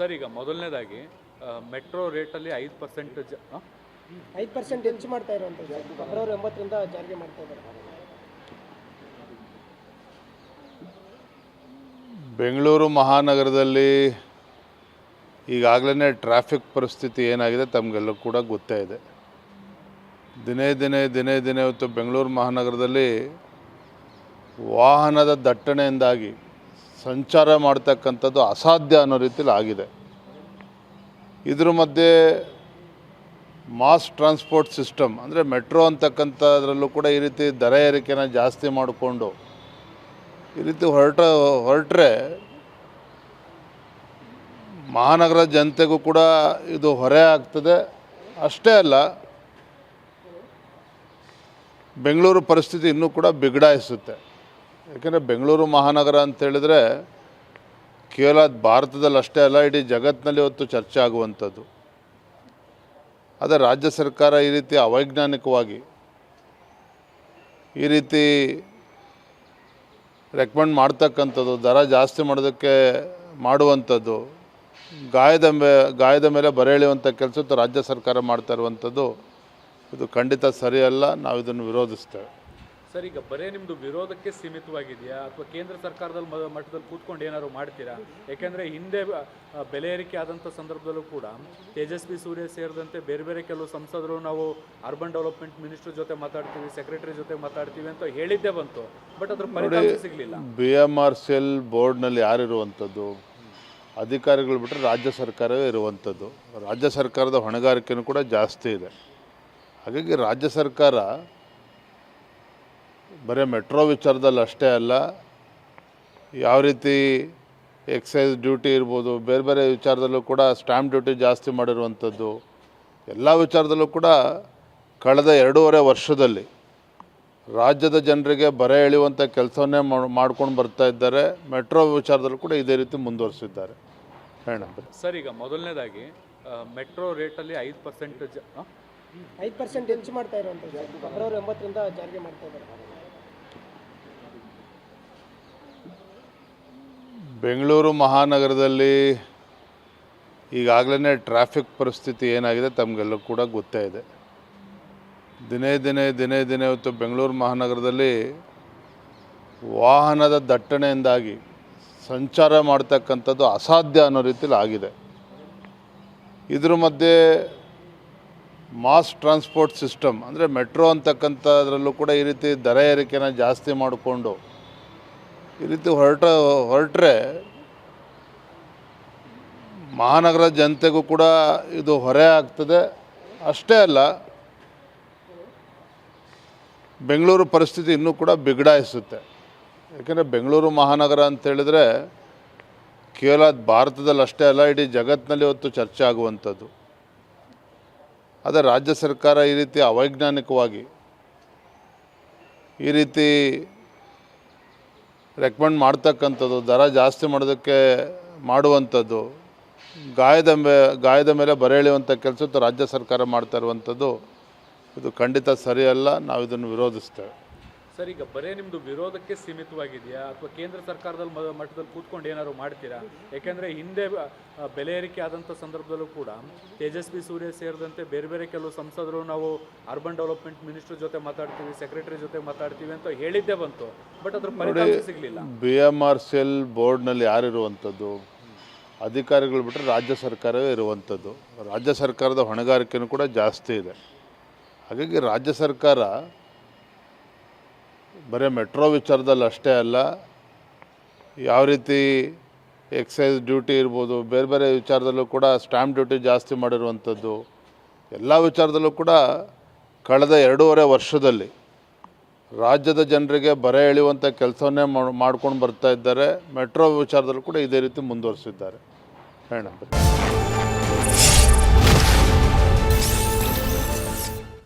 Sir, ಈಗ ಮೊದಲನೇದಾಗಿ metro ರೇಟಲ್ಲಿ 5% 5% ಹೆಚ್ಚು ಮಾಡ್ತಾ ಇರುವಂಥದ್ದು ಫೆಬ್ರವರಿ 9ರಿಂದ ಜಾರಿಗೆ ಮಾಡ್ತಾ ಇದ್ದಾರೆ. ಬೆಂಗಳೂರು ಮಹಾನಗರದಲ್ಲಿ ಈಗಾಗಲೇ ಟ್ರಾಫಿಕ್ ಪರಿಸ್ಥಿತಿ ಏನಾಗಿದೆ ತಮಗೆಲ್ಲ ಕೂಡ ಗೊತ್ತೇ ಇದೆ. ದಿನೇ ದಿನೇ ಇವತ್ತು ಬೆಂಗಳೂರು ಮಹಾನಗರದಲ್ಲಿ ವಾಹನದ ದಟ್ಟಣೆಯಿಂದಾಗಿ ಸಂಚಾರ ಮಾಡ್ತಕ್ಕಂಥದ್ದು ಅಸಾಧ್ಯ ಅನ್ನೋ ರೀತಿಯಲ್ಲಿ ಆಗಿದೆ. ಇದ್ರ ಮಧ್ಯೆ ಮಾಸ್ ಟ್ರಾನ್ಸ್ಪೋರ್ಟ್ ಸಿಸ್ಟಮ್ ಅಂದರೆ ಮೆಟ್ರೋ ಅಂತಕ್ಕಂಥದ್ರಲ್ಲೂ ಕೂಡ ಈ ರೀತಿ ದರ ಏರಿಕೆನ ಜಾಸ್ತಿ ಮಾಡಿಕೊಂಡು ಈ ರೀತಿ ಹೊರಟ್ರೆ ಮಹಾನಗರ ಜನತೆಗೂ ಕೂಡ ಇದು ಹೊರೆ ಆಗ್ತದೆ. ಅಷ್ಟೇ ಅಲ್ಲ, ಬೆಂಗಳೂರು ಪರಿಸ್ಥಿತಿ ಇನ್ನೂ ಕೂಡ ಬಿಗಡಾಯಿಸುತ್ತೆ. ಯಾಕೆಂದರೆ ಬೆಂಗಳೂರು ಮಹಾನಗರ ಅಂತೇಳಿದರೆ ಕೇವಲ ಭಾರತದಲ್ಲಿ ಅಷ್ಟೇ ಅಲ್ಲ, ಇಡೀ ಜಗತ್ತಿನಲ್ಲಿ ಇವತ್ತು ಚರ್ಚೆ ಆಗುವಂಥದ್ದು. ಆದರೆ ರಾಜ್ಯ ಸರ್ಕಾರ ಈ ರೀತಿ ಅವೈಜ್ಞಾನಿಕವಾಗಿ ಈ ರೀತಿ ರೆಕಮೆಂಡ್ ಮಾಡ್ತಕ್ಕಂಥದ್ದು, ದರ ಜಾಸ್ತಿ ಮಾಡೋದಕ್ಕೆ ಮಾಡುವಂಥದ್ದು, ಗಾಯದ ಮೇಲೆ ಬರೆ ಎಳೆಯುವಂಥ ಕೆಲಸ ರಾಜ್ಯ ಸರ್ಕಾರ ಮಾಡ್ತಾ ಇರುವಂಥದ್ದು ಇದು ಖಂಡಿತ ಸರಿಯಲ್ಲ. ನಾವು ಇದನ್ನು ವಿರೋಧಿಸ್ತೇವೆ. ಸರ್, ಈಗ ಬರೇ ನಿಮ್ಮದು ವಿರೋಧಕ್ಕೆ ಸೀಮಿತವಾಗಿದೆಯಾ ಅಥವಾ ಕೇಂದ್ರ ಸರ್ಕಾರದಲ್ಲಿ ಮಟ್ಟದಲ್ಲಿ ಕೂತ್ಕೊಂಡು ಏನಾದ್ರು ಮಾಡ್ತೀರಾ? ಯಾಕೆಂದರೆ ಹಿಂದೆ ಬೆಲೆ ಏರಿಕೆ ಆದಂಥ ಸಂದರ್ಭದಲ್ಲೂ ಕೂಡ ತೇಜಸ್ವಿ ಸೂರ್ಯ ಸೇರಿದಂತೆ ಬೇರೆ ಕೆಲವು ಸಂಸದರು ನಾವು ಅರ್ಬನ್ ಡೆವಲಪ್ಮೆಂಟ್ ಮಿನಿಸ್ಟರ್ ಜೊತೆ ಮಾತಾಡ್ತೀವಿ, ಸೆಕ್ರೆಟರಿ ಜೊತೆ ಮಾತಾಡ್ತೀವಿ ಅಂತ ಹೇಳಿದ್ದೇ ಬಂತು. ಬಟ್ ಅದ್ರ ಫಲಿತಾಂಶ ಸಿಗಲಿಲ್ಲ. BMRCL ಬೋರ್ಡ್ನಲ್ಲಿ ಯಾರಿರುವಂಥದ್ದು? ಅಧಿಕಾರಿಗಳು ಬಿಟ್ಟರೆ ರಾಜ್ಯ ಸರ್ಕಾರವೇ ಇರುವಂಥದ್ದು. ರಾಜ್ಯ ಸರ್ಕಾರದ ಹೊಣೆಗಾರಿಕೆಯೂ ಕೂಡ ಜಾಸ್ತಿ ಇದೆ. ಹಾಗಾಗಿ ರಾಜ್ಯ ಸರ್ಕಾರ ಬರೀ ಮೆಟ್ರೋ ವಿಚಾರದಲ್ಲಿ ಅಷ್ಟೇ ಅಲ್ಲ, ಯಾವ ರೀತಿ ಎಕ್ಸೈಸ್ ಡ್ಯೂಟಿ ಇರ್ಬೋದು, ಬೇರೆ ವಿಚಾರದಲ್ಲೂ ಕೂಡ ಸ್ಟ್ಯಾಂಪ್ ಡ್ಯೂಟಿ ಜಾಸ್ತಿ ಮಾಡಿರುವಂಥದ್ದು, ಎಲ್ಲ ವಿಚಾರದಲ್ಲೂ ಕೂಡ ಕಳೆದ 2.5 ವರ್ಷದಲ್ಲಿ ರಾಜ್ಯದ ಜನರಿಗೆ ಬರೆ ಎಳೆಯುವಂಥ ಕೆಲಸವನ್ನೇ ಮಾಡ್ಕೊಂಡು ಬರ್ತಾ ಇದ್ದಾರೆ. ಮೆಟ್ರೋ ವಿಚಾರದಲ್ಲೂ ಕೂಡ ಇದೇ ರೀತಿ ಮುಂದುವರಿಸಿದ್ದಾರೆ. ಹೇಳ ಸರ್, ಈಗ ಮೊದಲನೇದಾಗಿ ಮೆಟ್ರೋ ರೇಟಲ್ಲಿ 5% ಹೆಚ್ಚು ಮಾಡ್ತಾ ಇರುವಂಥದ್ದು ಫೆಬ್ರವರಿ 9ರಿಂದ ಜಾರಿಗೆ ಮಾಡ್ತಾ ಇದ್ದಾರೆ. ಬೆಂಗಳೂರು ಮಹಾನಗರದಲ್ಲಿ ಈಗಾಗಲೇ ಟ್ರಾಫಿಕ್ ಪರಿಸ್ಥಿತಿ ಏನಾಗಿದೆ ತಮಗೆಲ್ಲ ಕೂಡ ಗೊತ್ತೇ ಇದೆ. ದಿನೇ ದಿನೇ ಇವತ್ತು ಬೆಂಗಳೂರು ಮಹಾನಗರದಲ್ಲಿ ವಾಹನದ ದಟ್ಟಣೆಯಿಂದಾಗಿ ಸಂಚಾರ ಮಾಡ್ತಕ್ಕಂಥದ್ದು ಅಸಾಧ್ಯ ಅನ್ನೋ ರೀತಿಯಲ್ಲಿ ಆಗಿದೆ. ಇದ್ರ ಮಧ್ಯೆ ಮಾಸ್ ಟ್ರಾನ್ಸ್ಪೋರ್ಟ್ ಸಿಸ್ಟಮ್ ಅಂದರೆ ಮೆಟ್ರೋ ಅಂತಕ್ಕಂಥದ್ರಲ್ಲೂ ಕೂಡ ಈ ರೀತಿ ದರ ಏರಿಕೆನ ಜಾಸ್ತಿ ಮಾಡಿಕೊಂಡು ಈ ರೀತಿ ಹೊರಟ್ರೆ ಮಹಾನಗರ ಜನತೆಗೂ ಕೂಡ ಇದು ಹೊರೆ ಆಗ್ತದೆ. ಅಷ್ಟೇ ಅಲ್ಲ, ಬೆಂಗಳೂರು ಪರಿಸ್ಥಿತಿ ಇನ್ನೂ ಕೂಡ ಬಿಗಡಾಯಿಸುತ್ತೆ. ಯಾಕೆಂದರೆ ಬೆಂಗಳೂರು ಮಹಾನಗರ ಅಂತೇಳಿದರೆ ಕೇವಲ ಭಾರತದಲ್ಲಿ ಅಷ್ಟೇ ಅಲ್ಲ, ಇಡೀ ಜಗತ್ತಿನಲ್ಲಿ ಇವತ್ತು ಚರ್ಚೆ ಆಗುವಂಥದ್ದು. ಆದರೆ ರಾಜ್ಯ ಸರ್ಕಾರ ಈ ರೀತಿ ಅವೈಜ್ಞಾನಿಕವಾಗಿ ಈ ರೀತಿ ರೆಕಮೆಂಡ್ ಮಾಡ್ತಕ್ಕಂಥದ್ದು, ದರ ಜಾಸ್ತಿ ಮಾಡೋದಕ್ಕೆ ಮಾಡುವಂಥದ್ದು, ಗಾಯದ ಮೇಲೆ ಬರೆ ಎಳೆಯುವಂಥ ಕೆಲಸ ರಾಜ್ಯ ಸರ್ಕಾರ ಮಾಡ್ತಾ ಇರುವಂಥದ್ದು ಇದು ಖಂಡಿತ ಸರಿಯಲ್ಲ. ನಾವು ಇದನ್ನು ವಿರೋಧಿಸ್ತೇವೆ. ಸರ್, ಈಗ ಬರೇ ನಿಮ್ಮದು ವಿರೋಧಕ್ಕೆ ಸೀಮಿತವಾಗಿದೆಯಾ ಅಥವಾ ಕೇಂದ್ರ ಸರ್ಕಾರದಲ್ಲಿ ಮಟ್ಟದಲ್ಲಿ ಕೂತ್ಕೊಂಡು ಏನಾದ್ರು ಮಾಡ್ತೀರಾ? ಯಾಕೆಂದರೆ ಹಿಂದೆ ಬೆಲೆ ಏರಿಕೆ ಆದಂಥ ಸಂದರ್ಭದಲ್ಲೂ ಕೂಡ ತೇಜಸ್ವಿ ಸೂರ್ಯ ಸೇರಿದಂತೆ ಬೇರೆ ಕೆಲವು ಸಂಸದರು ನಾವು ಅರ್ಬನ್ ಡೆವಲಪ್ಮೆಂಟ್ ಮಿನಿಸ್ಟರ್ ಜೊತೆ ಮಾತಾಡ್ತೀವಿ, ಸೆಕ್ರೆಟರಿ ಜೊತೆ ಮಾತಾಡ್ತೀವಿ ಅಂತ ಹೇಳಿದ್ದೇ ಬಂತು. ಬಟ್ ಅದ್ರ ಫಲಿತಾಂಶ ಸಿಗಲಿಲ್ಲ. BMRCL ಬೋರ್ಡ್ನಲ್ಲಿ ಯಾರಿರುವಂಥದ್ದು? ಅಧಿಕಾರಿಗಳು ಬಿಟ್ಟರೆ ರಾಜ್ಯ ಸರ್ಕಾರವೇ ಇರುವಂಥದ್ದು. ರಾಜ್ಯ ಸರ್ಕಾರದ ಹೊಣೆಗಾರಿಕೆಯೂ ಕೂಡ ಜಾಸ್ತಿ ಇದೆ. ಹಾಗಾಗಿ ರಾಜ್ಯ ಸರ್ಕಾರ ಬರೀ ಮೆಟ್ರೋ ವಿಚಾರದಲ್ಲಿ ಅಷ್ಟೇ ಅಲ್ಲ, ಯಾವ ರೀತಿ ಎಕ್ಸೈಸ್ ಡ್ಯೂಟಿ ಇರ್ಬೋದು, ಬೇರೆ ವಿಚಾರದಲ್ಲೂ ಕೂಡ ಸ್ಟ್ಯಾಂಪ್ ಡ್ಯೂಟಿ ಜಾಸ್ತಿ ಮಾಡಿರುವಂಥದ್ದು, ಎಲ್ಲ ವಿಚಾರದಲ್ಲೂ ಕೂಡ ಕಳೆದ 2.5 ವರ್ಷದಲ್ಲಿ ರಾಜ್ಯದ ಜನರಿಗೆ ಬರೆ ಎಳೆಯುವಂಥ ಕೆಲಸವನ್ನೇ ಮಾಡ್ಕೊಂಡು ಬರ್ತಾ ಇದ್ದಾರೆ. ಮೆಟ್ರೋ ವಿಚಾರದಲ್ಲೂ ಕೂಡ ಇದೇ ರೀತಿ ಮುಂದುವರಿಸಿದ್ದಾರೆ. ಹೇಳ